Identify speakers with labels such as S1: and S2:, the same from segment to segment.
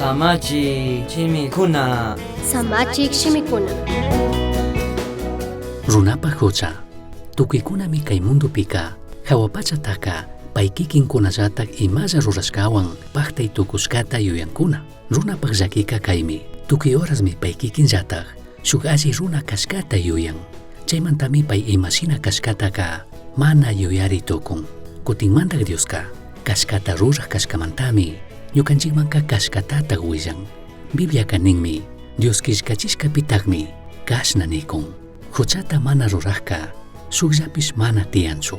S1: Samachi chimikuna.
S2: Samachik shimikuna.
S3: Runapa hucha. Tukikunami kay mundo pika. Hawapachataka. Paikikin kunallatak imalla rurashkawan paktay tukuskata yuyankuna. Runapak llakika kaymi. Tukuy horasmi paykikin llatak. Shuk alli runa kashkata yuyan. Chaymantami pay imashina kashkataka mana yuyari tukun. Kutinmantak Dioska. Kashkata rurak kashkamantami. Ñukanchikmanka kashkatata willan. Biblia kaninmi. Dios kishkachishka pitagmi. Kashna nikun. Huchata mana rurakka. Shukllapish mana tiyanchu.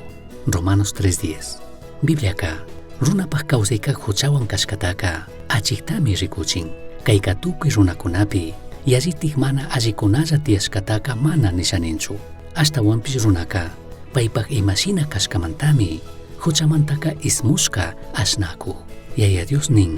S3: Romanos 3:10. Bibliaka. Runapak kawsayka huchawan kashkataka. Achiktami rikuchin. Kayka tukuy runakunapi. Yajitik mana allikunalla tiyashkataka mana nishaninchu. Ashtawanpish runaka. Paypak imashina kashkamantami. Huchamantaka ismushka ashnaku. Yaya Dios nin.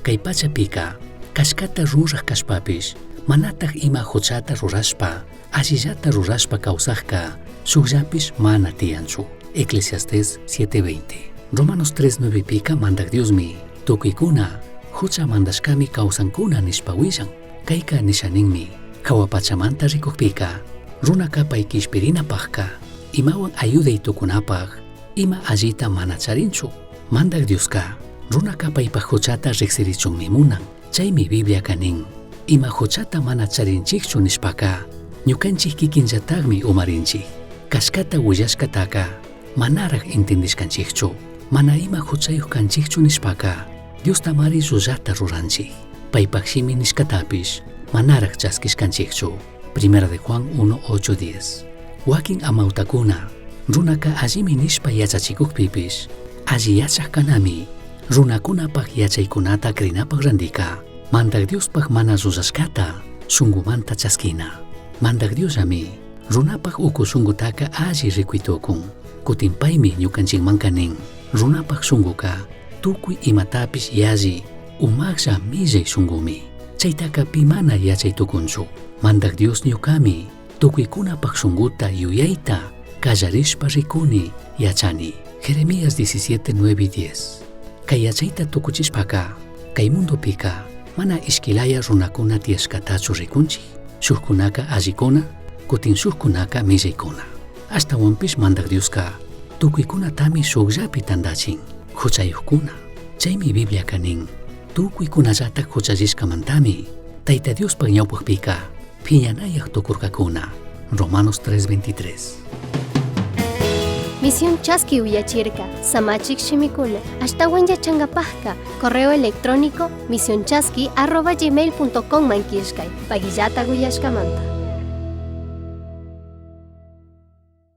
S3: Kay pachapika. Kashkata rurak kashpapish. Manatak ima huchata rurashpa. Allillata rurashpa kawsakka. Shukllapish mana tiyanchu. Eclesiastes 7:20. Romanos 3:9 pika mandak Diosmi. Tukuykuna. Hucha mandashkami kawsankuna nishpa willan. Kayka nishaninmi. Hawapachamanta rikukpika. Runaka paykishpirinapakka. Imawan ayuday tukunapaq. Ima allita mana charinchu. Mandak Dioska. Runaka paypak huchata riksirichunmi munan. Chaymi Biblia kanin. Ima huchata mana charinchikchu nishpaka. Ñukanchik kikinllatagmi umarinchik. Kashkata willashkataka. Manarak intendishkanchikchu. Mana ima huchayuq kanchikchu nishpaka. Dios tamari llullata ruranchik. Paypak shimi nishkatapish. Manarak chaskishkanchikchu. Primera de Juan 1:8-10. Wakin amautakuna. Runaka allimi nishpa yachachikukpipish. Alli yachaq kanami. Runakunapak yachaykunata krinapak randika. Mandak Diospak mana llullashkata. Shungumanta chaskina. Mandak Diosami. Runapak uku shungutaka alli rikuytukun. Kutinpaymi ñukanchikmanka nin. Runapak shunguka. Tukuy imatapish yalli. Umaqlla millay shungumi. Chaytaka pimana yachaytukunchu. Mandak Dios ñukami. Tukuykunapak shunguta yuyayta. Kallarishpa rikuni yachani. Jeremías 17:9-10. Kay yachayta tukuchishpaka. Kay mundopika. Mana ishkilaya runakuna tiyashkatachu rikunchik. Shukkunaka allikuna. Kutin shukkunaka millaykuna. Ashtawanpish mandak Dioska. Tukuykunatami shukllapi tandachin. Huchayuqkuna. Chaymi Biblia kanin. Tukuykunallatak huchallishkamantami. Tayta Diospak ñawpaqpika. Phiñanayaq tukurkakuna. Romanos 3:23.
S2: Misión Chasqui Uyachirka, Samachik Shimikuna, Ashtawan Yachangapajka, correo electrónico misionchasqui@gmail.com manquishkay, Pagillata Guyashkamanta.